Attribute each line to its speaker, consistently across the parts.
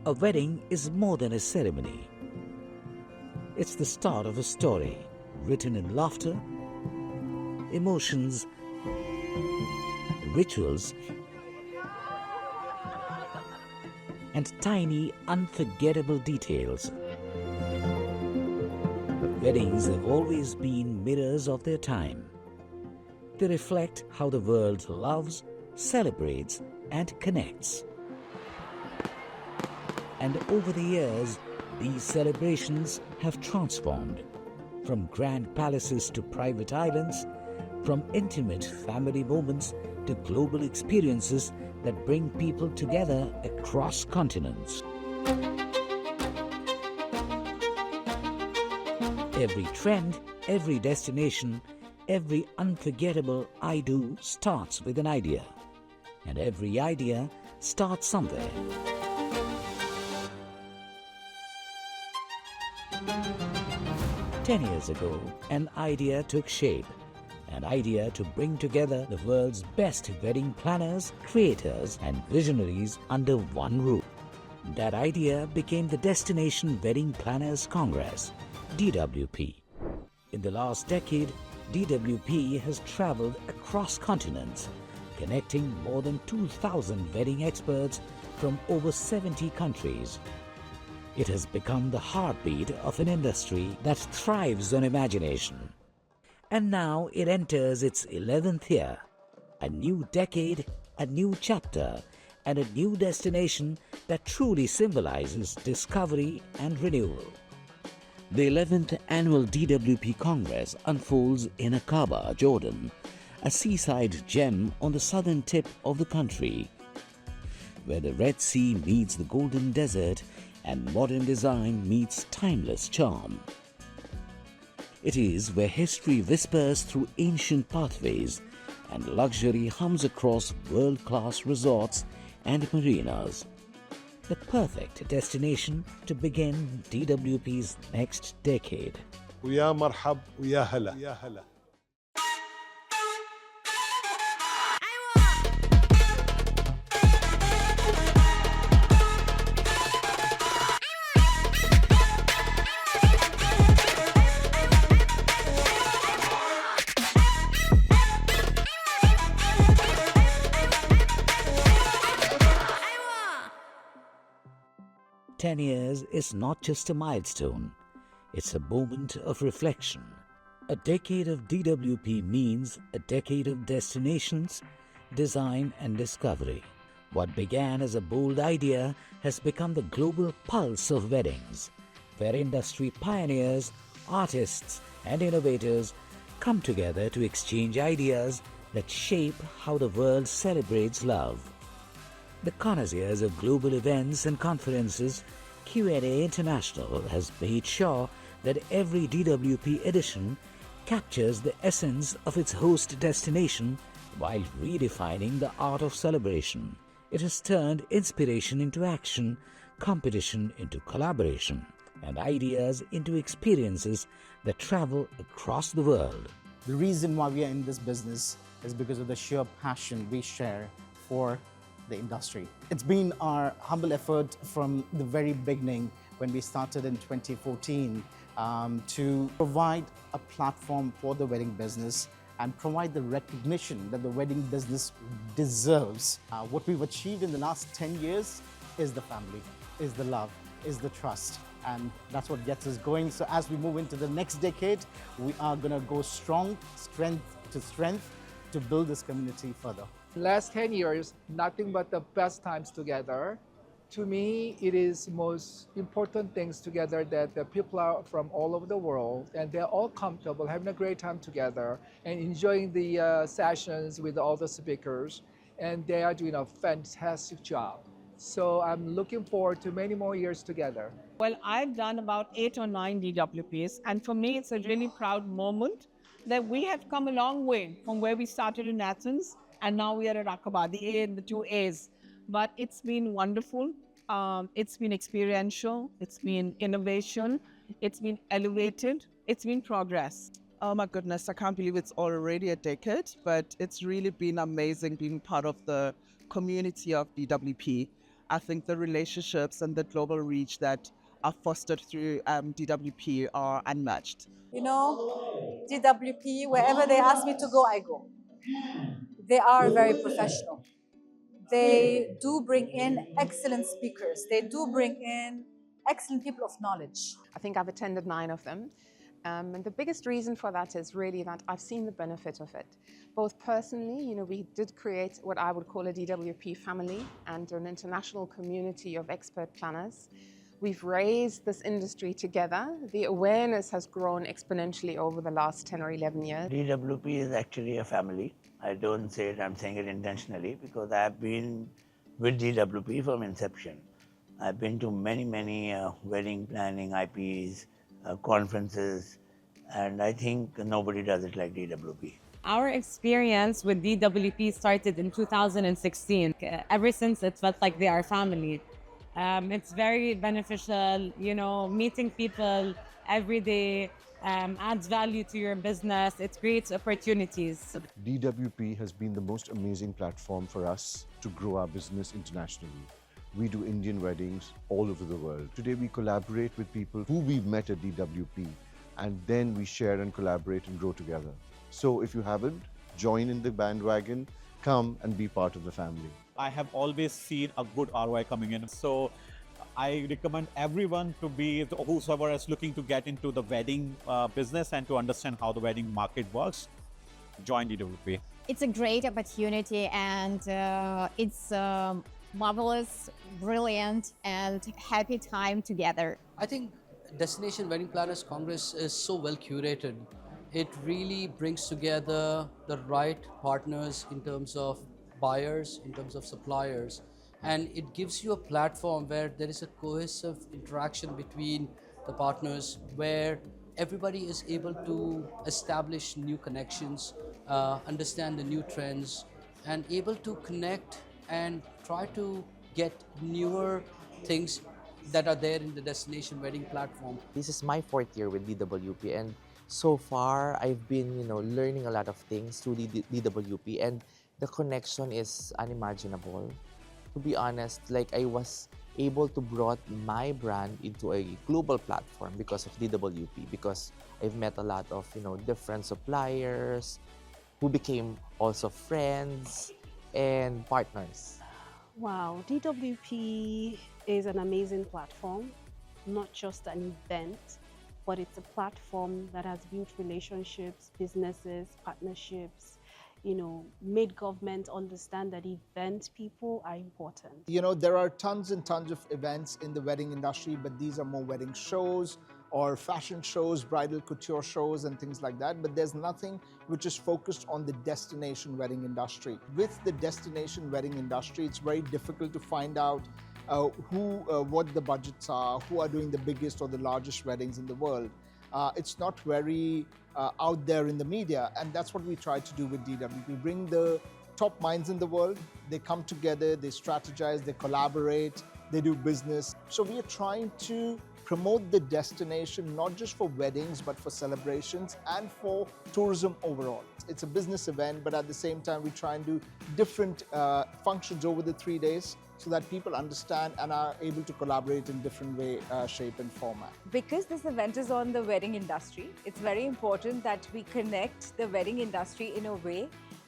Speaker 1: A wedding is more than a ceremony. It's the start of a story, written in laughter, emotions, rituals, and tiny, unforgettable details. Weddings have always been mirrors of their time. They reflect how the world loves, celebrates, and connects. And over the years, these celebrations have transformed from grand palaces to private islands, from intimate family moments to global experiences that bring people together across continents. Every trend, every destination, every unforgettable I do starts with an idea. And every idea starts somewhere. Ten years ago, an idea took shape. An idea to bring together the world's best wedding planners, creators, and visionaries under one roof. That idea became the Destination Wedding Planners Congress, DWP. In the last decade, DWP has traveled across continents, connecting more than 2,000 wedding experts from over 70 countries. It has become the heartbeat of an industry that thrives on imagination. And now it enters its 11th year. A new decade, a new chapter, and a new destination that truly symbolizes discovery and renewal. The 11th Annual DWP Congress unfolds in Aqaba, Jordan, a seaside gem on the southern tip of the country, where the Red Sea meets the Golden Desert and modern design meets timeless charm. It is where history whispers through ancient pathways and luxury hums across world-class resorts and marinas. The perfect destination to begin DWP's next decade.
Speaker 2: ويا مرحب ويا هلا.
Speaker 1: 10 years is not just a milestone, it's a moment of reflection. A decade of DWP means a decade of destinations, design and discovery. What began as a bold idea has become the global pulse of weddings, where industry pioneers, artists and innovators come together to exchange ideas that shape how the world celebrates love. The connoisseurs of global events and conferences, Q&A International, has made sure that every DWP edition captures the essence of its host destination while redefining the art of celebration. It has turned inspiration into action, competition into collaboration, and ideas into experiences that travel across the world.
Speaker 3: The reason why we are in this business is because of the sheer passion we share for the industry. It's been our humble effort from the very beginning when we started in 2014 to provide a platform for the wedding business and provide the recognition that the wedding business deserves. What we've achieved in the last 10 years is the family, is the love, is the trust, and that's what gets us going. So as we move into the next decade, we are going to go strong, strength to strength, to build this community further.
Speaker 4: Last 10 years, nothing but the best times together. To me, it is most important things together that the people are from all over the world and they're all comfortable, having a great time together and enjoying the sessions with all the speakers, and they are doing a fantastic job. So I'm looking forward to many more years together.
Speaker 5: Well, I've done about 8 or 9 DWPs, and for me, it's a really proud moment that we have come a long way from where we started in Athens, and now we are at Aqaba, the A and the 2 A's. But it's been wonderful. It's been experiential. It's been innovation. It's been elevated. It's been progress.
Speaker 6: Oh my goodness, I can't believe it's already a decade, but it's really been amazing being part of the community of DWP. I think the relationships and the global reach that are fostered through DWP are unmatched.
Speaker 7: You know, DWP, wherever they ask me to go, I go. They are very professional. They do bring in excellent speakers. They do bring in excellent people of knowledge.
Speaker 8: I think I've attended 9 of them. And the biggest reason for that is really that I've seen the benefit of it. Both personally, we did create what I would call a DWP family and an international community of expert planners. We've raised this industry together. The awareness has grown exponentially over the last 10 or 11 years.
Speaker 9: DWP is actually a family. I don't say it, I'm saying it intentionally because I've been with DWP from inception. I've been to many wedding planning IPs, conferences, and I think nobody does it like DWP.
Speaker 10: Our experience with DWP started in 2016. Ever since, it felt like they are family. It's very beneficial, meeting people every day adds value to your business. It creates opportunities.
Speaker 2: DWP has been the most amazing platform for us to grow our business internationally. We do Indian weddings all over the world. Today we collaborate with people who we've met at DWP, and then we share and collaborate and grow together. So if you haven't, join in the bandwagon, come and be part of the family.
Speaker 11: I have always seen a good ROI coming in. So I recommend everyone to be, whosoever is looking to get into the wedding business and to understand how the wedding market works, join DWP.
Speaker 12: It's a great opportunity, and it's marvelous, brilliant, and happy time together.
Speaker 13: I think Destination Wedding Planners Congress is so well curated. It really brings together the right partners in terms of buyers, in terms of suppliers, and it gives you a platform where there is a cohesive interaction between the partners, where everybody is able to establish new connections, understand the new trends, and able to connect and try to get newer things that are there in the Destination Wedding platform.
Speaker 14: This is my 4th year with DWP, and so far I've been learning a lot of things through DWP, and the connection is unimaginable. To be honest, I was able to brought my brand into a global platform because of DWP, because I've met a lot of different suppliers who became also friends and partners.
Speaker 15: Wow, DWP is an amazing platform, not just an event, but it's a platform that has built relationships, businesses, partnerships, made government understand that event people are important.
Speaker 16: There are tons and tons of events in the wedding industry, but these are more wedding shows or fashion shows, bridal couture shows and things like that. But there's nothing which is focused on the destination wedding industry. With the destination wedding industry, it's very difficult to find out what the budgets are, who are doing the biggest or the largest weddings in the world. It's not very out there in the media, and that's what we try to do with DWP. We bring the top minds in the world, they come together, they strategize, they collaborate, they do business. So we are trying to promote the destination not just for weddings but for celebrations and for tourism overall. It's a business event, but at the same time we try and do different functions over the 3 days so that people understand and are able to collaborate in different way, shape and format.
Speaker 17: Because this event is on the wedding industry, it's very important that we connect the wedding industry in a way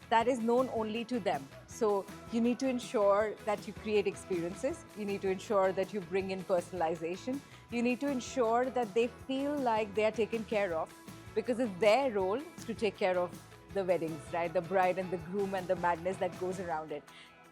Speaker 17: that is known only to them. So you need to ensure that you create experiences, you need to ensure that you bring in personalization, you need to ensure that they feel like they are taken care of, because it's their role to take care of the weddings, right? The bride and the groom and the madness that goes around it.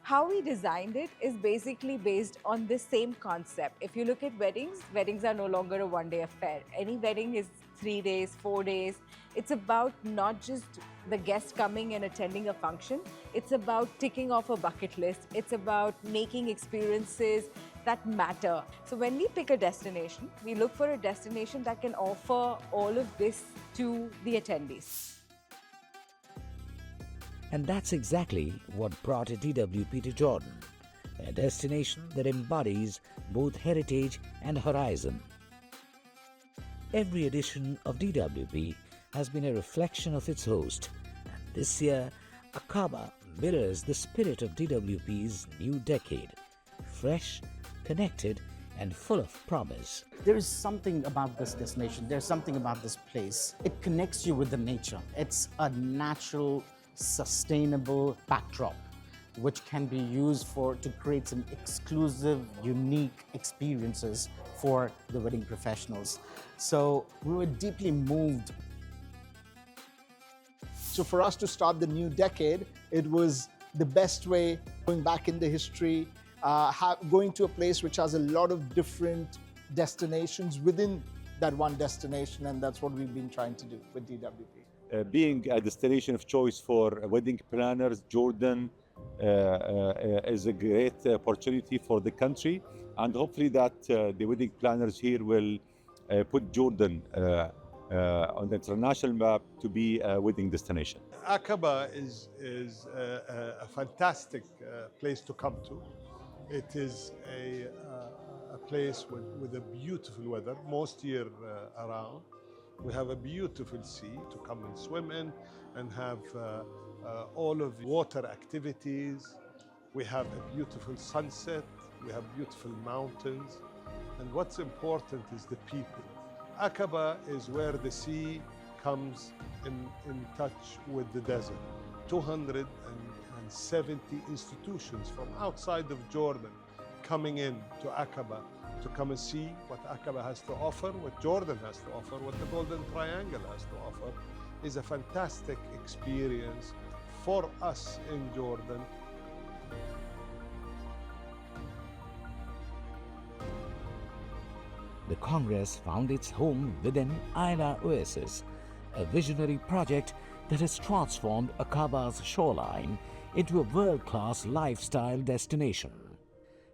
Speaker 17: How we designed it is basically based on the same concept. If you look at weddings, weddings are no longer a one-day affair. Any wedding is 3 days, 4 days. It's about not just the guest coming and attending a function. It's about ticking off a bucket list. It's about making experiences that matter. So when we pick a destination, we look for a destination that can offer all of this to the attendees.
Speaker 1: And that's exactly what brought DWP to Jordan, a destination that embodies both heritage and horizon. Every edition of DWP has been a reflection of its host, and this year, Aqaba mirrors the spirit of DWP's new decade, fresh, connected, and full of promise.
Speaker 3: There is something about this destination, there's something about this place. It connects you with the nature. It's a natural, sustainable backdrop which can be used to create some exclusive, unique experiences for the wedding professionals. So we were deeply moved.
Speaker 16: So for us to start the new decade, it was the best way, going back in the history, going to a place which has a lot of different destinations within that one destination, and that's what we've been trying to do with DWP.
Speaker 18: Being a destination of choice for wedding planners, Jordan is a great opportunity for the country, and hopefully that the wedding planners here will put Jordan on the international map to be a wedding destination.
Speaker 19: Aqaba is a fantastic place to come to. It is a place with a beautiful weather most year around. We have a beautiful sea to come and swim in and have all of the water activities. We have a beautiful sunset. We have beautiful mountains. And what's important is the people. Aqaba is where the sea comes in touch with the desert. 270 institutions from outside of Jordan coming in to Aqaba to come and see what Aqaba has to offer, what Jordan has to offer, what the Golden Triangle has to offer, is a fantastic experience for us in Jordan.
Speaker 1: The Congress found its home within Ayla Oasis, a visionary project that has transformed Aqaba's shoreline into a world-class lifestyle destination.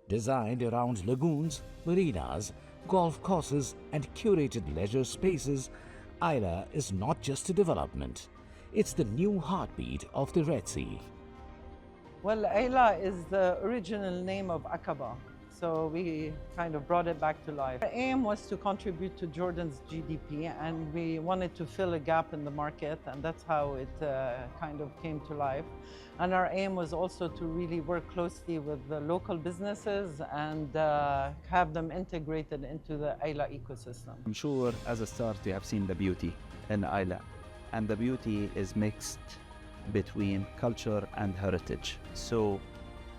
Speaker 1: Designed around lagoons, marinas, golf courses, and curated leisure spaces, Ayla is not just a development. It's the new heartbeat of the Red Sea.
Speaker 20: Well, Ayla is the original name of Aqaba, so we kind of brought it back to life. Our aim was to contribute to Jordan's GDP, and we wanted to fill a gap in the market, and that's how it kind of came to life. And our aim was also to really work closely with the local businesses and have them integrated into the Ayla ecosystem.
Speaker 21: I'm sure as a start you have seen the beauty in Ayla, and the beauty is mixed between culture and heritage. So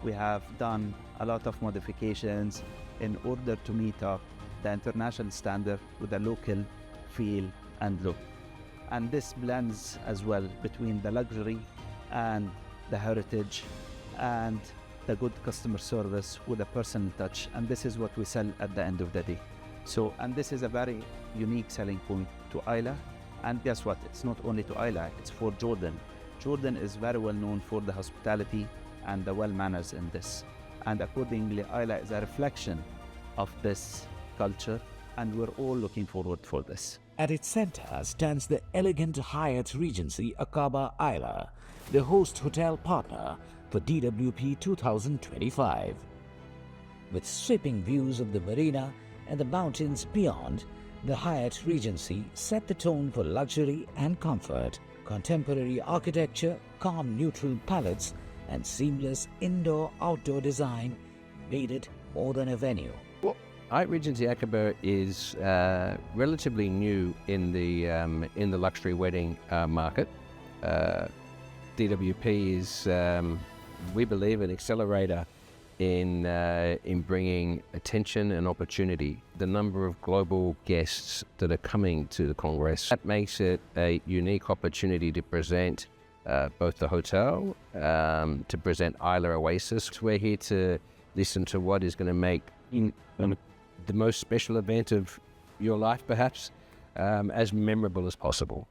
Speaker 21: we have done a lot of modifications in order to meet up the international standard with a local feel and look. And this blends as well between the luxury and the heritage and the good customer service with a personal touch. And this is what we sell at the end of the day. So, and this is a very unique selling point to Ayla. And guess what? It's not only to Ayla, it's for Jordan. Jordan is very well known for the hospitality and the well manners in this. And accordingly, Ayla is a reflection of this culture, and we're all looking forward for this.
Speaker 1: At its center stands the elegant Hyatt Regency Aqaba Ayla, the host hotel partner for DWP 2025. With sweeping views of the marina and the mountains beyond, the Hyatt Regency set the tone for luxury and comfort. Contemporary architecture, calm neutral palettes, and seamless indoor-outdoor design made it more than a venue.
Speaker 22: Well, Hyatt Regency Aqaba is relatively new in the luxury wedding market. DWP is, we believe, an accelerator in bringing attention and opportunity. The number of global guests that are coming to the Congress, that makes it a unique opportunity to present both the hotel, to present Ayla Oasis. We're here to listen to what is going to make the most special event of your life, perhaps, as memorable as possible.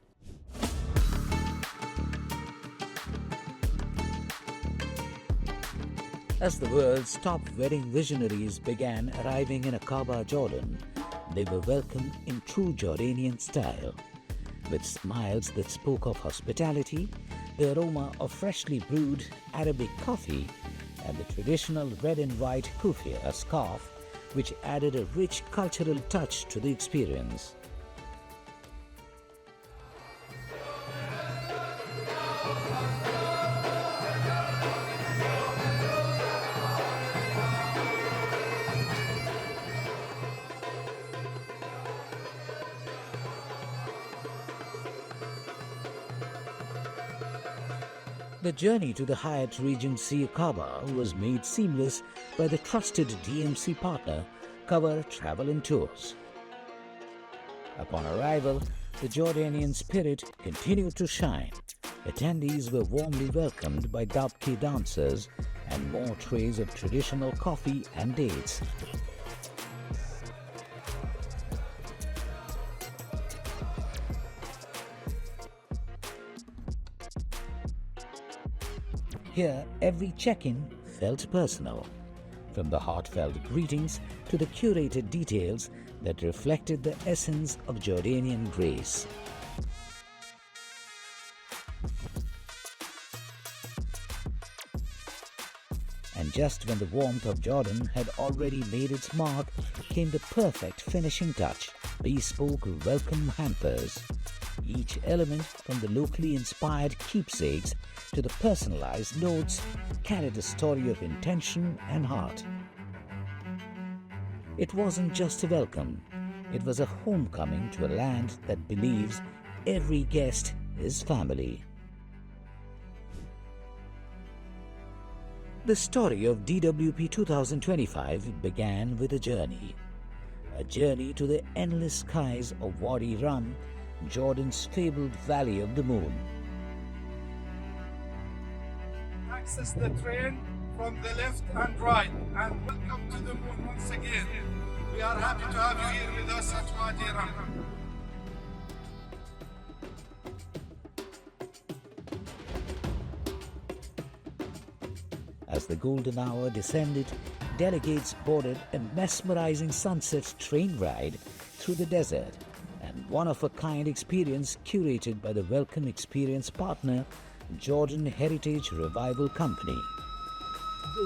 Speaker 1: As the world's top wedding visionaries began arriving in Aqaba, Jordan, they were welcomed in true Jordanian style, with smiles that spoke of hospitality, the aroma of freshly brewed Arabic coffee, and the traditional red and white kufiya scarf, which added a rich cultural touch to the experience. The journey to the Hyatt Regency Aqaba was made seamless by the trusted DMC Partner, Cover Travel and Tours. Upon arrival, the Jordanian spirit continued to shine. Attendees were warmly welcomed by dabke dancers and more trays of traditional coffee and dates. Here, every check-in felt personal, from the heartfelt greetings to the curated details that reflected the essence of Jordanian grace. And just when the warmth of Jordan had already made its mark, came the perfect finishing touch: bespoke welcome hampers. Each element, from the locally inspired keepsakes to the personalized notes, carried a story of intention and heart. It wasn't just a welcome, it was a homecoming to a land that believes every guest is family. The story of DWP 2025 began with a journey to the endless skies of Wadi Rum, Jordan's fabled Valley of the Moon.
Speaker 4: Access the train from the left and right, and welcome to the moon once again. We are happy to have you here with us at Wadi Rum.
Speaker 1: As the golden hour descended, delegates boarded a mesmerizing sunset train ride through the desert, and one-of-a-kind experience curated by the Welcome Experience Partner, Jordan Heritage Revival Company.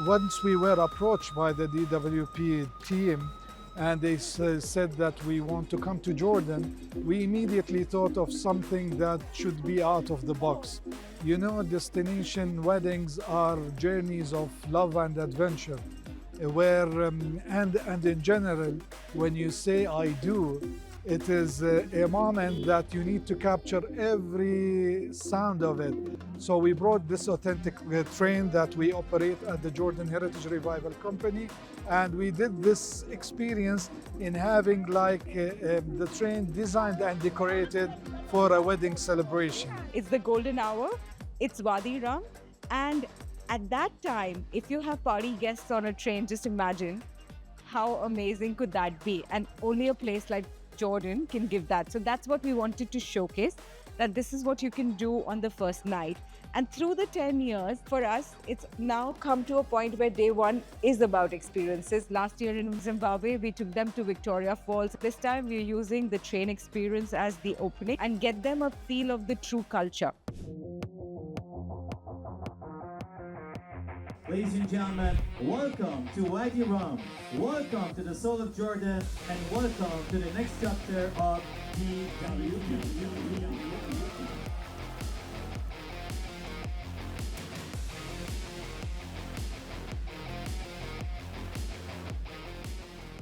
Speaker 4: Once we were approached by the DWP team and they said that we want to come to Jordan, we immediately thought of something that should be out of the box. You know, destination weddings are journeys of love and adventure, where and in general, when you say I do, it is a moment that you need to capture every sound of it. So we brought this authentic train that we operate at the Jordan Heritage Revival Company, and we did this experience in having the train designed and decorated for a wedding celebration.
Speaker 17: It's the golden hour, it's Wadi Rum, and at that time, if you have party guests on a train, just imagine how amazing could that be, and only a place like Jordan can give that. So that's what we wanted to showcase, that this is what you can do on the first night. And through the 10 years, for us, it's now come to a point where day one is about experiences. Last year in Zimbabwe, we took them to Victoria Falls. This time we're using the train experience as the opening and get them a feel of the true culture.
Speaker 5: Ladies and gentlemen, welcome to Wadi Rum, welcome to the soul of Jordan, and welcome to the next chapter of DWP.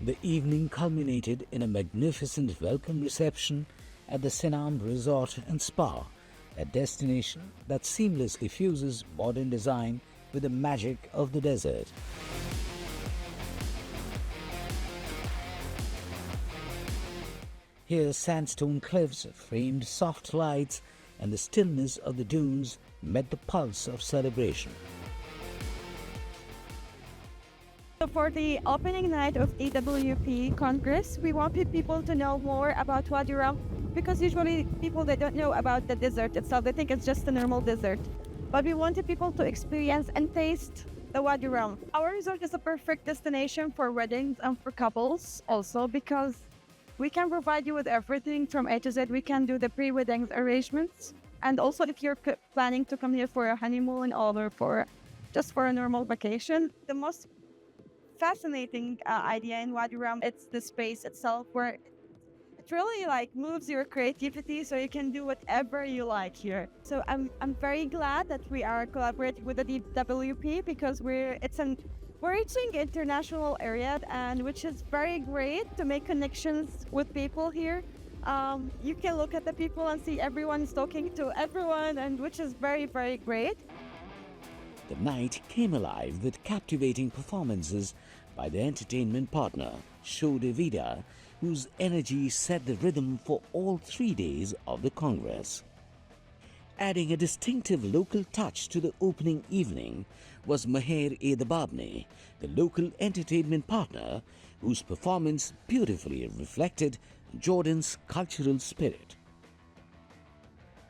Speaker 1: The evening culminated in a magnificent welcome reception at the Sinam Resort and Spa, a destination that seamlessly fuses modern design with the magic of the desert. Here, sandstone cliffs framed soft lights, and the stillness of the dunes met the pulse of celebration.
Speaker 23: So for the opening night of DWP Congress, we wanted people to know more about Wadi Rum, because usually people, they don't know about the desert itself. They think it's just a normal desert. But we wanted people to experience and taste the Wadi Rum. Our resort is a perfect destination for weddings and for couples also, because we can provide you with everything from A to Z. We can do the pre-wedding arrangements. And also if you're planning to come here for a honeymoon or just for a normal vacation, the most fascinating idea in Wadi Rum, it's the space itself, where it really moves your creativity, so you can do whatever you like here. So I'm very glad that we are collaborating with the DWP, because we're reaching international area, and which is very great to make connections with people here. You can look at the people and see everyone's talking to everyone, and which is very, very great.
Speaker 1: The night came alive with captivating performances by the entertainment partner, Show de Vida, whose energy set the rhythm for all 3 days of the Congress. Adding a distinctive local touch to the opening evening was Maher Babne, the local entertainment partner, whose performance beautifully reflected Jordan's cultural spirit.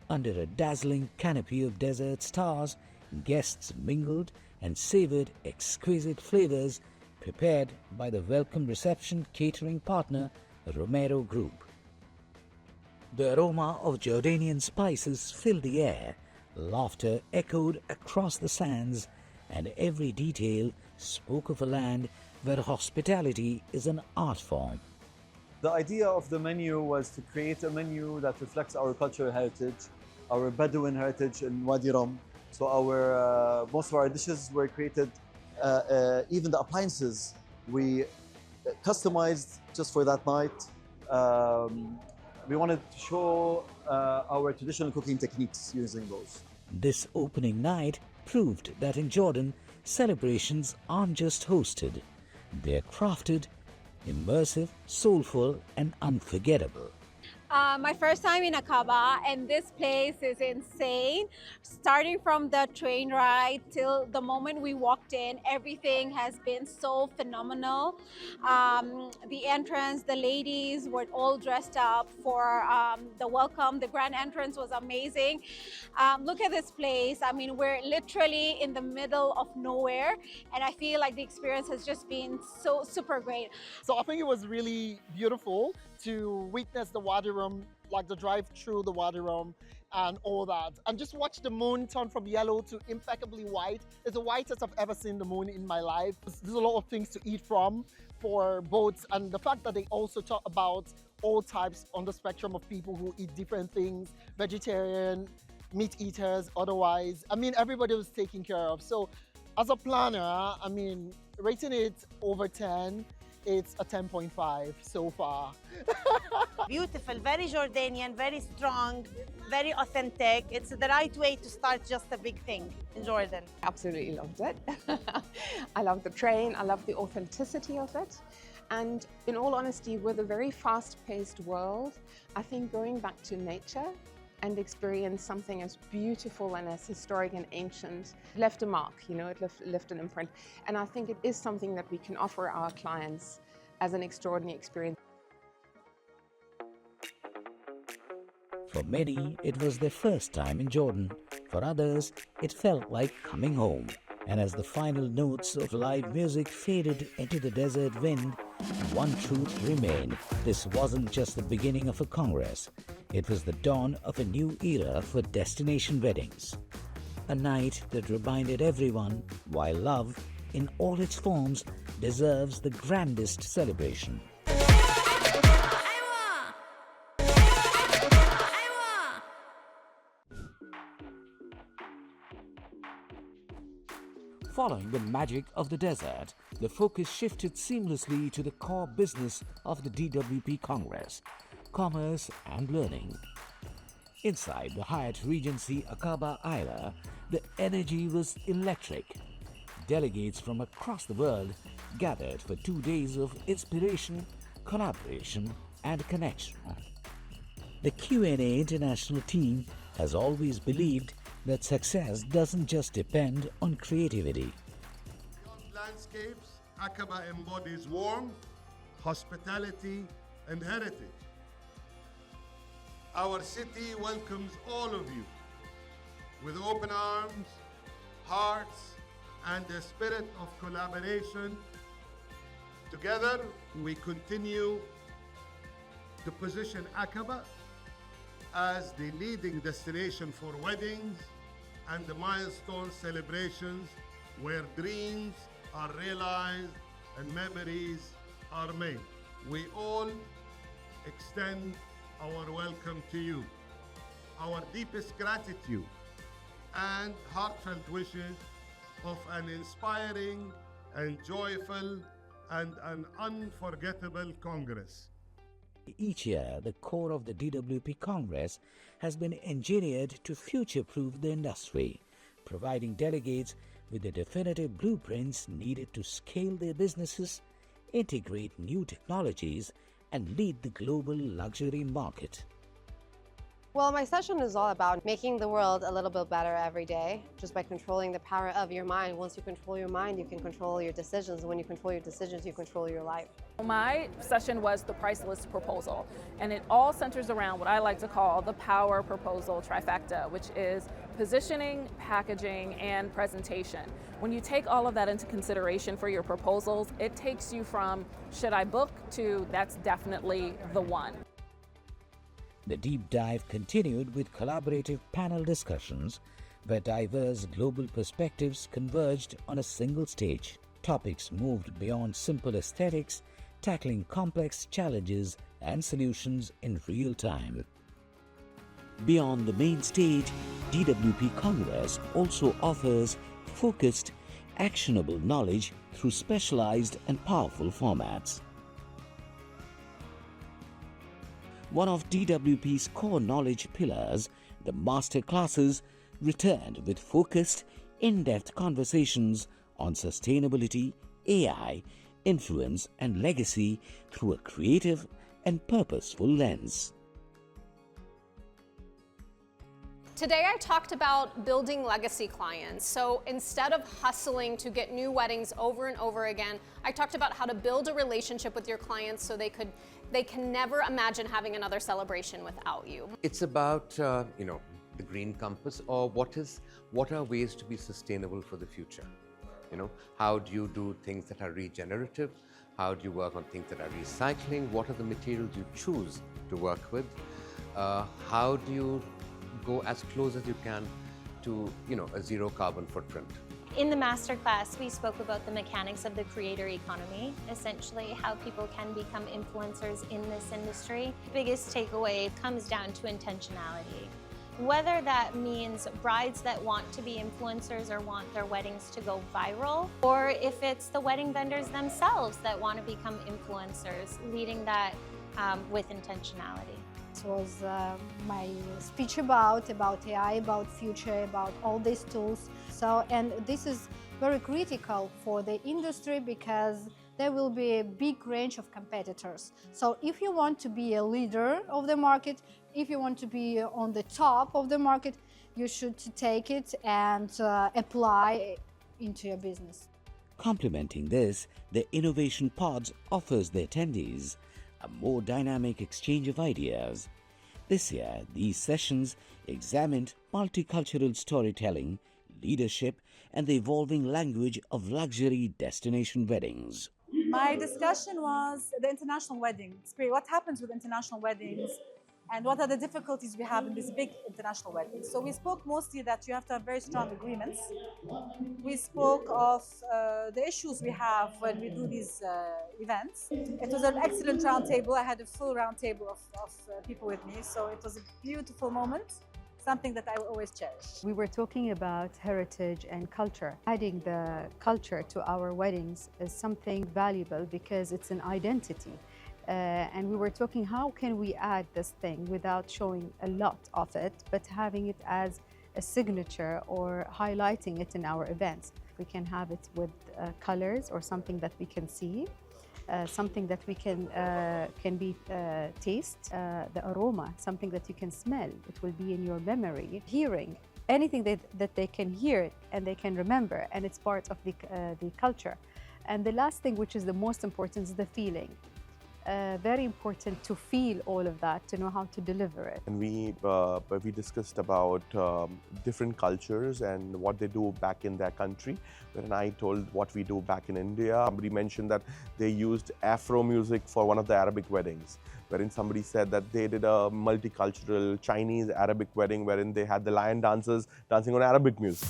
Speaker 1: Under a dazzling canopy of desert stars, guests mingled and savored exquisite flavors prepared by the welcome reception catering partner Romero Group. The aroma of Jordanian spices filled the air, laughter echoed across the sands, and every detail spoke of a land where hospitality is an art form.
Speaker 6: The idea of the menu was to create a menu that reflects our cultural heritage, our Bedouin heritage in Wadi Rum. So most of our dishes were created, even the appliances we customized just for that night. We wanted to show our traditional cooking techniques using those.
Speaker 1: This opening night proved that in Jordan, celebrations aren't just hosted, they're crafted, immersive, soulful, and unforgettable.
Speaker 7: My first time in Aqaba, and this place is insane. Starting from the train ride till the moment we walked in, everything has been so phenomenal. The entrance, the ladies were all dressed up for the welcome. The grand entrance was amazing. Look at this place. I mean, we're literally in the middle of nowhere, and I feel like the experience has just been so super great.
Speaker 8: So I think it was really beautiful to witness the Wadi Rum, like the drive through the Wadi Rum and all that. And just watch the moon turn from yellow to impeccably white. It's the whitest I've ever seen the moon in my life. There's a lot of things to eat from for boats, and the fact that they also talk about all types on the spectrum of people who eat different things, vegetarian, meat eaters, otherwise. I mean, everybody was taken care of. So as a planner, I mean, rating it over 10, it's a 10.5 so far.
Speaker 24: Beautiful, very Jordanian, very strong, very authentic. It's the right way to start just a big thing in Jordan.
Speaker 25: Absolutely loved it. I love the train, I love the authenticity of it. And in all honesty, with a very fast-paced world, I think going back to nature and experience something as beautiful and as historic and ancient left a mark, you know, it left an imprint. And I think it is something that we can offer our clients as an extraordinary experience.
Speaker 1: For many, it was their first time in Jordan. For others, it felt like coming home. And as the final notes of live music faded into the desert wind, one truth remained. This wasn't just the beginning of a congress. It was the dawn of a new era for destination weddings. A night that reminded everyone why love, in all its forms, deserves the grandest celebration. Following the magic of the desert, the focus shifted seamlessly to the core business of the DWP Congress, commerce and learning. Inside the Hyatt Regency Aqaba Ayla, the energy was electric. Delegates from across the world gathered for 2 days of inspiration, collaboration and connection. The Q&A International team has always believed that success doesn't just depend on creativity.
Speaker 19: Beyond landscapes, Aqaba embodies warmth, hospitality, and heritage. Our city welcomes all of you with open arms, hearts, and a spirit of collaboration. Together, we continue to position Aqaba as the leading destination for weddings and the milestone celebrations where dreams are realized and memories are made. We all extend our welcome to you, our deepest gratitude and heartfelt wishes of an inspiring and joyful and an unforgettable Congress.
Speaker 1: Each year, the core of the DWP Congress has been engineered to future-proof the industry, providing delegates with the definitive blueprints needed to scale their businesses, integrate new technologies, and lead the global luxury market.
Speaker 2: Well, my session is all about making the world a little bit better every day, just by controlling the power of your mind. Once you control your mind, you can control your decisions. And when you control your decisions, you control your life.
Speaker 9: My session was the priceless proposal, and it all centers around what I like to call the power proposal trifecta, which is positioning, packaging, and presentation. When you take all of that into consideration for your proposals, it takes you from should I book to that's definitely the one.
Speaker 1: The deep dive continued with collaborative panel discussions where diverse global perspectives converged on a single stage. Topics moved beyond simple aesthetics, tackling complex challenges and solutions in real time. Beyond the main stage, DWP Congress also offers focused, actionable knowledge through specialized and powerful formats. One of DWP's core knowledge pillars, the Masterclasses, returned with focused, in-depth conversations on sustainability, AI, influence, and legacy through a creative and purposeful lens.
Speaker 10: Today I talked about building legacy clients. So instead of hustling to get new weddings over and over again, I talked about how to build a relationship with your clients so they can never imagine having another celebration without you.
Speaker 11: It's about the green compass, or what are ways to be sustainable for the future. How do you do things that are regenerative? How do you work on things that are recycling? What are the materials you choose to work with? How do you go as close as you can to a zero carbon footprint?
Speaker 12: In the masterclass, we spoke about the mechanics of the creator economy, essentially how people can become influencers in this industry. The biggest takeaway comes down to intentionality. Whether that means brides that want to be influencers or want their weddings to go viral, or if it's the wedding vendors themselves that want to become influencers, leading that with intentionality.
Speaker 26: It was my speech about AI, about future, about all these tools. And this is very critical for the industry because there will be a big range of competitors. So if you want to be a leader of the market, if you want to be on the top of the market, you should take it and apply into your business.
Speaker 1: Complementing this, the Innovation Pods offers the attendees a more dynamic exchange of ideas. This year, these sessions examined multicultural storytelling, leadership, and the evolving language of luxury destination weddings.
Speaker 27: My discussion was the international wedding experience. What happens with international weddings and what are the difficulties we have in these big international weddings. So we spoke mostly that you have to have very strong agreements. We spoke of the issues we have when we do these events. It was an excellent round table. I had a full round table of people with me. So it was a beautiful moment, something that I will always cherish.
Speaker 28: We were talking about heritage and culture. Adding the culture to our weddings is something valuable because it's an identity. And we were talking, how can we add this thing without showing a lot of it, but having it as a signature or highlighting it in our events. We can have it with colors or something that we can see, something that we can be taste, the aroma, something that you can smell. It will be in your memory. Hearing, anything that they can hear and they can remember, and it's part of the culture. And the last thing, which is the most important, is the feeling. Very important to feel all of that, to know how to deliver it.
Speaker 29: And we discussed about different cultures and what they do back in their country. When I told what we do back in India, somebody mentioned that they used Afro music for one of the Arabic weddings, wherein somebody said that they did a multicultural Chinese Arabic wedding wherein they had the lion dancers dancing on Arabic music.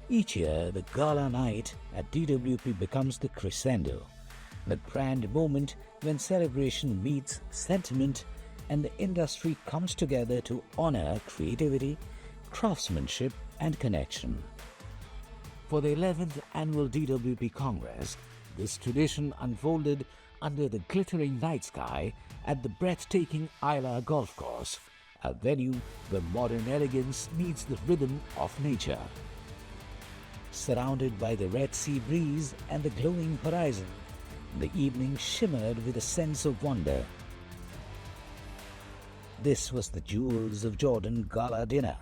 Speaker 1: Each year, the Gala night at DWP becomes the crescendo, the grand moment when celebration meets sentiment and the industry comes together to honor creativity, craftsmanship, and connection. For the 11th Annual DWP Congress, this tradition unfolded under the glittering night sky at the breathtaking Ayla golf course, a venue where modern elegance meets the rhythm of nature. Surrounded by the Red Sea breeze and the glowing horizon, the evening shimmered with a sense of wonder. This was the Jewels of Jordan Gala dinner,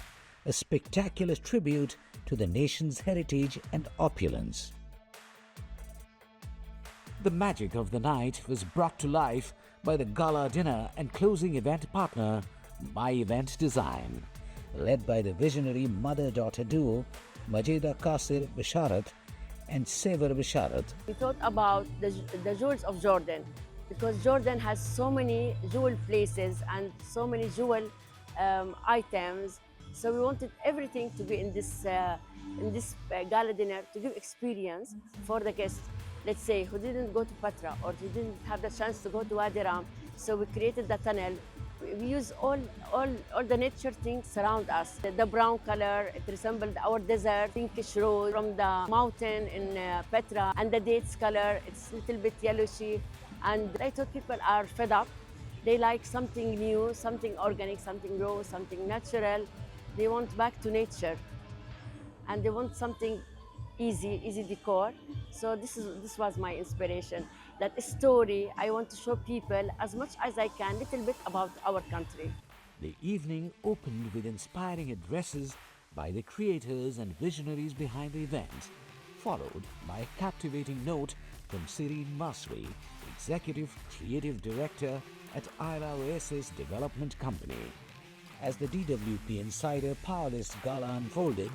Speaker 1: a spectacular tribute to the nation's heritage and opulence. The magic of the night was brought to life by the gala dinner and closing event partner, My Event Design, led by the visionary mother-daughter duo Majeda Qasir Bisharat and Sever Bisharat.
Speaker 3: We thought about the jewels of Jordan, because Jordan has so many jewel places and so many jewel items. So we wanted everything to be in this gala dinner to give experience for the guests. Let's say who didn't go to Petra or who didn't have the chance to go to Wadi Rum. So we created the tunnel. We use all the nature things surround us. The brown color, it resembled our desert, pinkish rose from the mountain in Petra, and the dates color, it's a little bit yellowishy. And I thought people are fed up. They like something new, something organic, something raw, something natural. They want back to nature. And they want something easy decor. So this was my inspiration. That story, I want to show people as much as I can, little bit about our country.
Speaker 1: The evening opened with inspiring addresses by the creators and visionaries behind the event, followed by a captivating note from Sireen Masri, Executive Creative Director at Ayla Oasis Development Company. As the DWP Insider Powerlist Gala unfolded,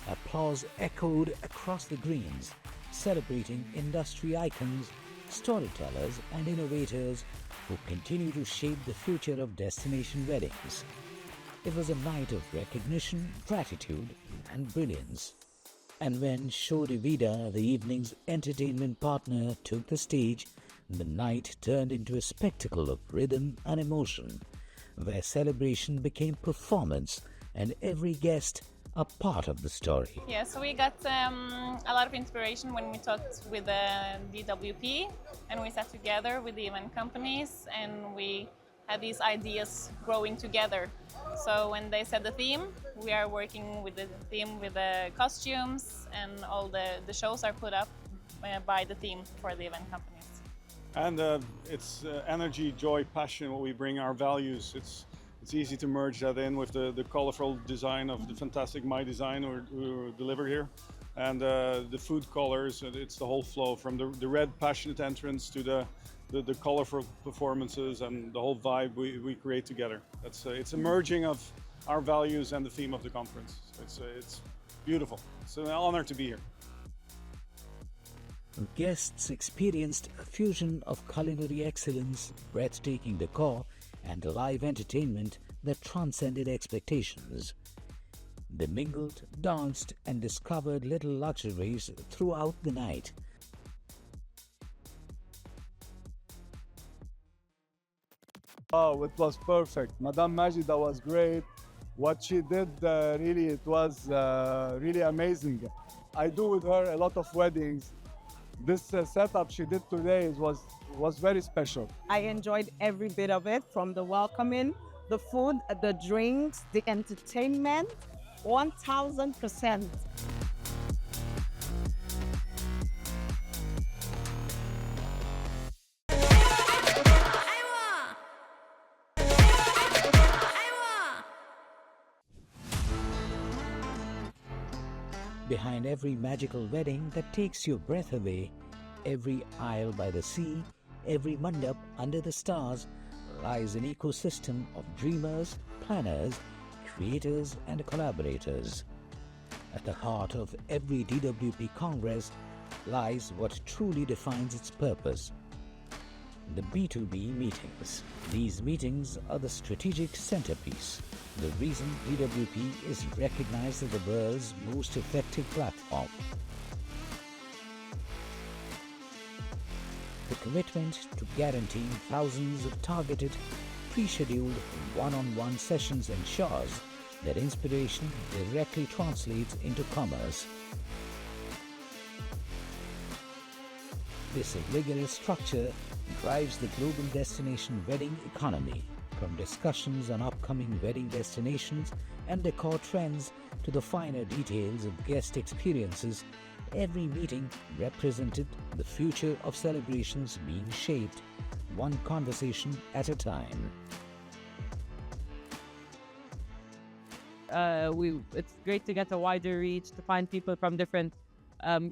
Speaker 1: applause echoed across the greens, celebrating industry icons, storytellers and innovators who continue to shape the future of destination weddings. It was a night of recognition, gratitude and brilliance. And when Show de Vida, the evening's entertainment partner, took the stage, the night turned into a spectacle of rhythm and emotion, where celebration became performance and every guest a part of the story.
Speaker 9: Yeah, so we got a lot of inspiration when we talked with the DWP and we sat together with the event companies and we had these ideas growing together. So when they set the theme, we are working with the theme with the costumes and all the shows are put up by the theme for the event companies.
Speaker 13: And it's energy, joy, passion, what we bring, our values. It's easy to merge that in with the colorful design of the fantastic My Design who delivered here. And the food colors, it's the whole flow from the red passionate entrance to the colorful performances and the whole vibe we create together. It's a merging of our values and the theme of the conference. It's beautiful. It's an honor to be here.
Speaker 1: Guests experienced a fusion of culinary excellence, breathtaking decor, and live entertainment that transcended expectations. They mingled, danced, and discovered little luxuries throughout the night.
Speaker 14: Oh, it was perfect. Madame Majida was great. What she did, really, it was really amazing. I do with her a lot of weddings. This setup she did today was very special.
Speaker 15: I enjoyed every bit of it, from the welcoming, the food, the drinks, the entertainment, 1000%.
Speaker 1: Behind every magical wedding that takes your breath away, every aisle by the sea, every mandap under the stars, lies an ecosystem of dreamers, planners, creators and collaborators. At the heart of every DWP Congress lies what truly defines its purpose: the B2B meetings. These meetings are the strategic centerpiece, the reason DWP is recognized as the world's most effective platform. The commitment to guaranteeing thousands of targeted, pre-scheduled one-on-one sessions ensures that inspiration directly translates into commerce. This rigorous structure drives the global destination wedding economy, from discussions on upcoming wedding destinations and decor trends to the finer details of guest experiences. Every meeting represented the future of celebrations being shaped, one conversation at a time.
Speaker 4: It's great to get a wider reach, to find people from different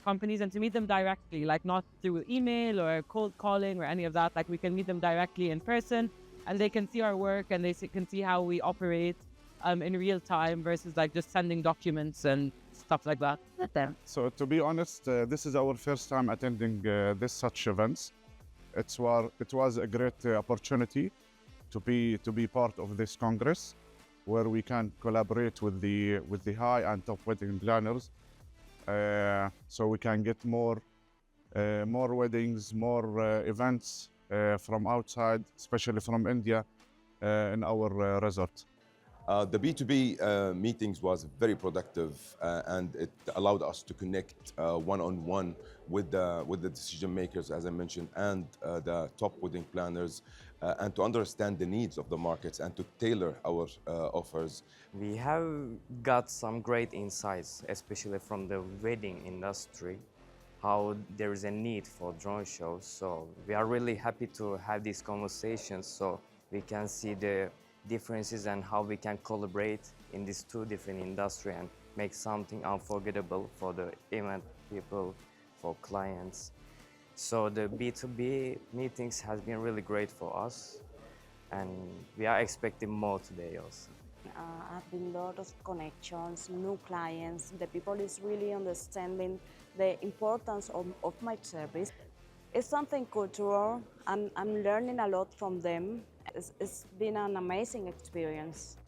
Speaker 4: companies and to meet them directly, like not through email or cold calling or any of that. Like we can meet them directly in person and they can see our work and they can see how we operate in real time versus like just sending documents and stuff like that.
Speaker 5: So to be honest, this is our first time attending such events. It was a great opportunity to be part of this Congress, where we can collaborate with the high and top wedding planners, so we can get more weddings, more events from outside, especially from India, in our resort.
Speaker 16: The B2B meetings was very productive, and it allowed us to connect one-on-one with the decision makers, as I mentioned, and the top wedding planners, and to understand the needs of the markets and to tailor our offers.
Speaker 17: We have got some great insights, especially from the wedding industry, how there is a need for drone shows. So we are really happy to have these conversations so we can see the differences and how we can collaborate in these two different industries and make something unforgettable for the event people, for clients. So the B2B meetings has been really great for us, and we are expecting more today also.
Speaker 18: I've been a lot of connections, new clients. The people is really understanding the importance of my service. It's something cultural. I'm learning a lot from them. It's been an amazing experience.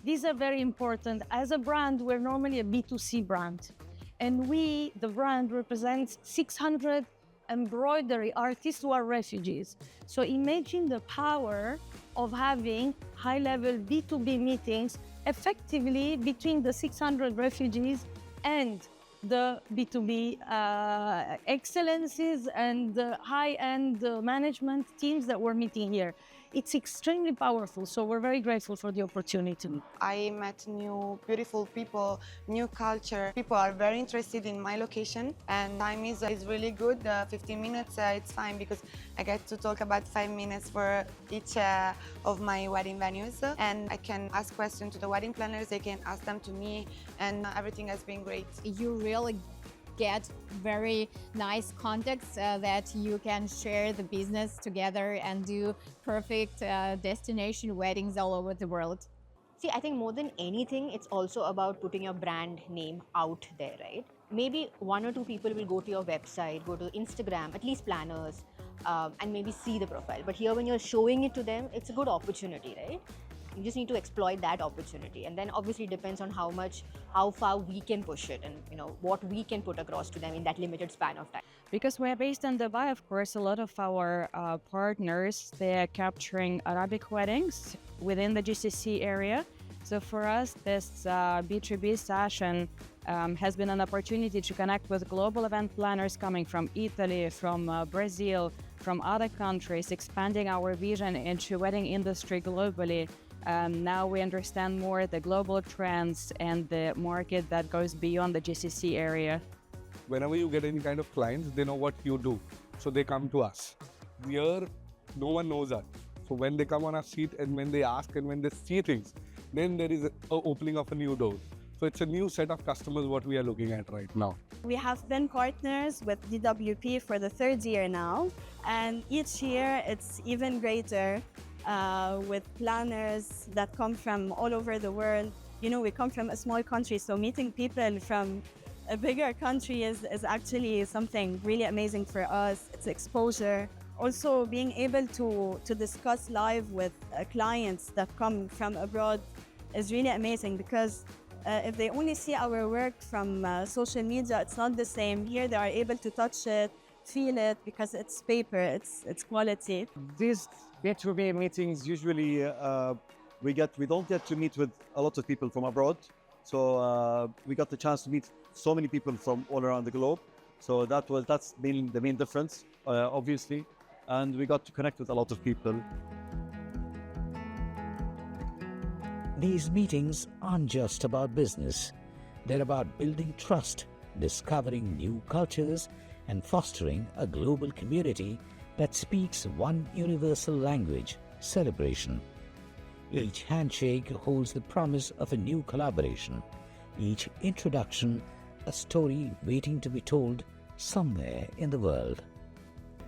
Speaker 20: These are very important. As a brand, we're normally a B2C brand. And we, the brand, represents 600 embroidery artists who are refugees. So imagine the power of having high-level B2B meetings effectively between the 600 refugees and the B2B excellencies and the high-end management teams that we're meeting here. It's extremely powerful, so we're very grateful for the opportunity.
Speaker 21: I met new beautiful people, new culture. People are very interested in my location, and time is really good. 15 minutes, it's fine because I get to talk about 5 minutes for each of my wedding venues, and I can ask questions to the wedding planners, they can ask them to me, and everything has been great.
Speaker 22: You really get very nice contacts that you can share the business together and do perfect destination weddings all over the world.
Speaker 23: See, I think more than anything, it's also about putting your brand name out there, right? Maybe 1 or 2 people will go to your website, go to Instagram, at least planners, and maybe see the profile. But here, when you're showing it to them, it's a good opportunity, right? You just need to exploit that opportunity, and then obviously it depends on how far we can push it, and what we can put across to them in that limited span of time.
Speaker 20: Because we're based in Dubai, of course, a lot of our partners, they're capturing Arabic weddings within the GCC area. So for us, this B2B session has been an opportunity to connect with global event planners coming from Italy, from Brazil, from other countries, expanding our vision into wedding industry globally. Now we understand more the global trends and the market that goes beyond the GCC area.
Speaker 14: Whenever you get any kind of clients, they know what you do, so they come to us. Here, no one knows us. So when they come on our seat and when they ask and when they see things, then there is an opening of a new door. So it's a new set of customers what we are looking at right now.
Speaker 20: We have been partners with DWP for the 3rd year now, and each year it's even greater. With planners that come from all over the world. We come from a small country, so meeting people from a bigger country is actually something really amazing for us. It's exposure. Also, being able to discuss live with clients that come from abroad is really amazing, because if they only see our work from social media, it's not the same. Here they are able to touch it, feel it, because it's paper, it's quality.
Speaker 6: These B2B meetings usually we don't get to meet with a lot of people from abroad, so we got the chance to meet so many people from all around the globe. So that's been the main difference, obviously, and we got to connect with a lot of people.
Speaker 1: These meetings aren't just about business. They're about building trust, discovering new cultures, and fostering a global community that speaks one universal language: celebration. Each handshake holds the promise of a new collaboration. Each introduction, a story waiting to be told somewhere in the world.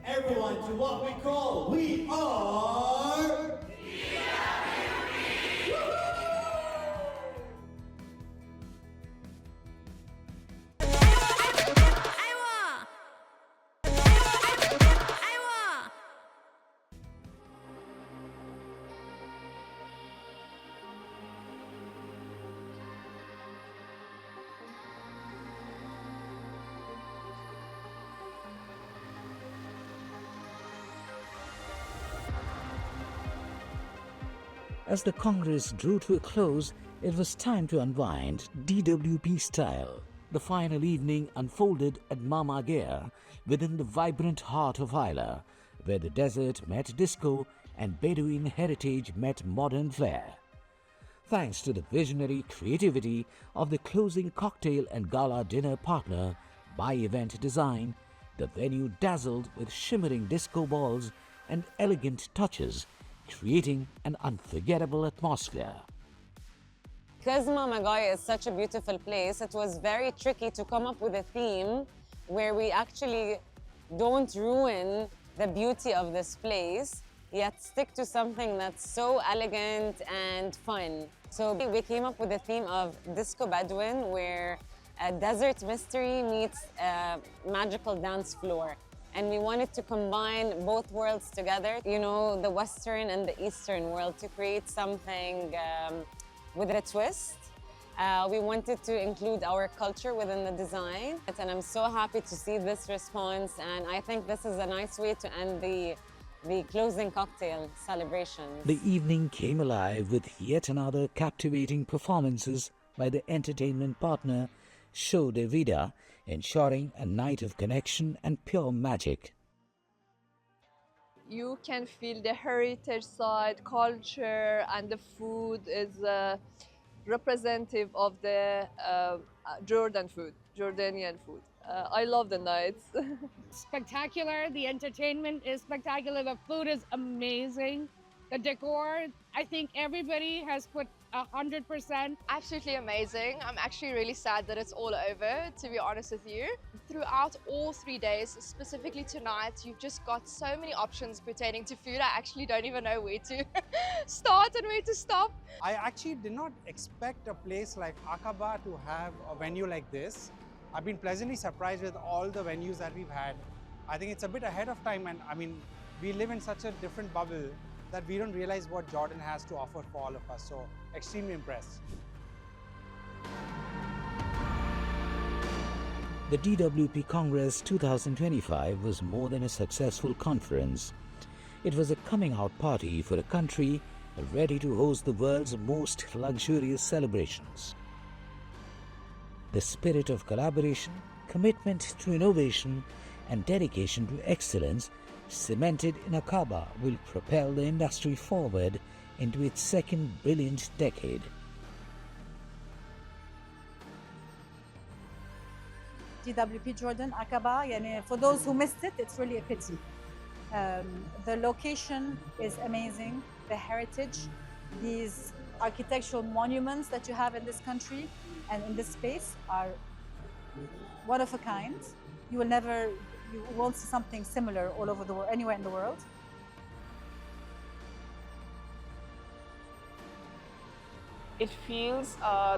Speaker 2: Everyone to what we call We Are...
Speaker 1: As the Congress drew to a close, it was time to unwind DWP style. The final evening unfolded at Mama Gare, within the vibrant heart of Ayla, where the desert met disco and Bedouin heritage met modern flair. Thanks to the visionary creativity of the closing cocktail and gala dinner partner, by Event Design, the venue dazzled with shimmering disco balls and elegant touches, creating an unforgettable atmosphere.
Speaker 7: Because Mama Gaya is such a beautiful place, it was very tricky to come up with a theme where we actually don't ruin the beauty of this place, yet stick to something that's so elegant and fun. So we came up with a theme of Disco Bedouin, where a desert mystery meets a magical dance floor. And we wanted to combine both worlds together, you know, the Western and the Eastern world, to create something with a twist. We wanted to include our culture within the design. And I'm so happy to see this response. And I think this is a nice way to end the closing cocktail celebration.
Speaker 1: The evening came alive with yet another captivating performances by the entertainment partner, Show de Vida, ensuring a night of connection and pure magic.
Speaker 8: You can feel the heritage side, culture, and the food is representative of the Jordanian food. I love the nights.
Speaker 10: Spectacular, the entertainment is spectacular, the food is amazing, the decor, I think everybody has put 100%.
Speaker 11: Absolutely amazing. I'm actually really sad that it's all over, to be honest with you. Throughout all 3 days, specifically tonight, you've just got so many options pertaining to food. I actually don't even know where to start and where to stop.
Speaker 12: I actually did not expect a place like Aqaba to have a venue like this. I've been pleasantly surprised with all the venues that we've had. I think it's a bit ahead of time, and I mean, we live in such a different bubble that we don't realize what Jordan has to offer for all of us. So, extremely impressed.
Speaker 1: The DWP Congress 2025 was more than a successful conference. It was a coming out party for a country ready to host the world's most luxurious celebrations. The spirit of collaboration, commitment to innovation, and dedication to excellence cemented in Aqaba will propel the industry forward into its second brilliant decade.
Speaker 27: DWP Jordan, Aqaba, for those who missed it, it's really a pity. The location is amazing, the heritage, these architectural monuments that you have in this country and in this space are one of a kind. You won't see something similar all over the world, anywhere in the world.
Speaker 19: It feels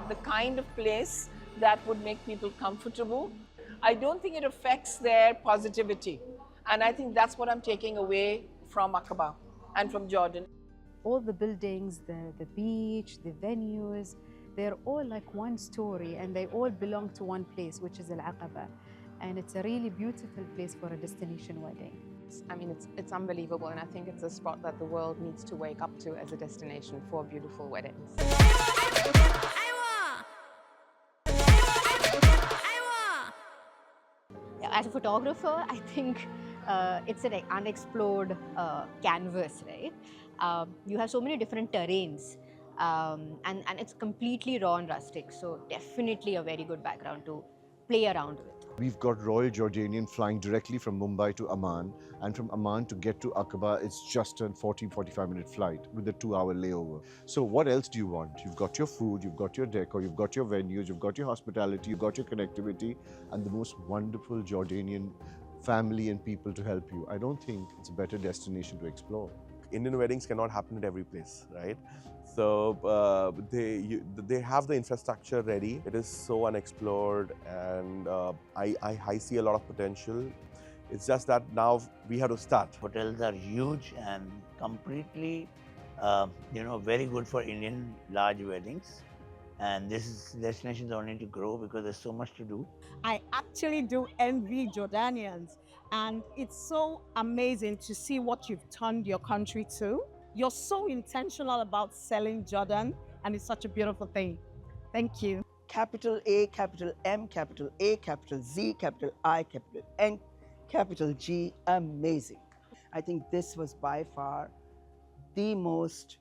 Speaker 19: the kind of place that would make people comfortable. I don't think it affects their positivity. And I think that's what I'm taking away from Aqaba and from Jordan.
Speaker 28: All the buildings, the beach, the venues, they're all like one story and they all belong to one place, which is Al-Aqaba. And it's a really beautiful place for a destination wedding.
Speaker 24: I mean, it's unbelievable, and I think it's a spot that the world needs to wake up to as a destination for beautiful weddings.
Speaker 23: as a photographer, I think it's an unexplored canvas, right? You have so many different terrains, and it's completely raw and rustic. So definitely a very good background to play around with.
Speaker 3: We've got Royal Jordanian flying directly from Mumbai to Amman, and from Amman to get to Aqaba, it's just a 40-45 minute flight with a 2-hour layover. So what else do you want? You've got your food, you've got your decor, you've got your venues, you've got your hospitality, you've got your connectivity, and the most wonderful Jordanian family and people to help you. I don't think it's a better destination to explore.
Speaker 4: Indian weddings cannot happen at every place, right? So they have the infrastructure ready. It is so unexplored, and I see a lot of potential. It's just that now we have to start.
Speaker 5: Hotels are huge and completely, very good for Indian large weddings. And this destination is only to grow because there's so much to do.
Speaker 9: I actually do envy Jordanians, and it's so amazing to see what you've turned your country to. You're so intentional about selling Jordan, and it's such a beautiful thing. Thank you.
Speaker 13: Capital A, capital M, capital A, capital Z, capital I, capital N, capital G, amazing. I think this was by far the most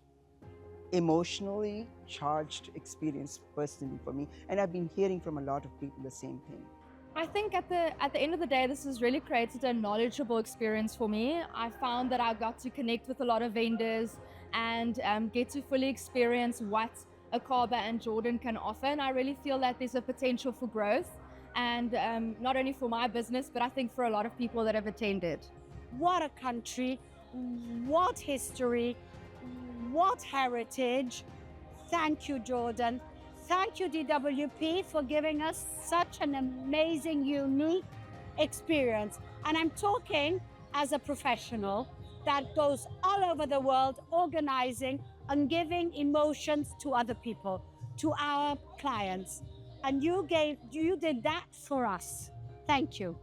Speaker 13: emotionally charged experience personally for me, and I've been hearing from a lot of people the same thing.
Speaker 15: I think at the end of the day, this has really created a knowledgeable experience for me. I found that I got to connect with a lot of vendors and get to fully experience what Aqaba and Jordan can offer, and I really feel that there's a potential for growth, and not only for my business, but I think for a lot of people that have attended.
Speaker 9: What a country, what history, what heritage. Thank you, Jordan. Thank you, DWP, for giving us such an amazing, unique experience. And I'm talking as a professional that goes all over the world organizing and giving emotions to other people, to our clients. And you did that for us. Thank you.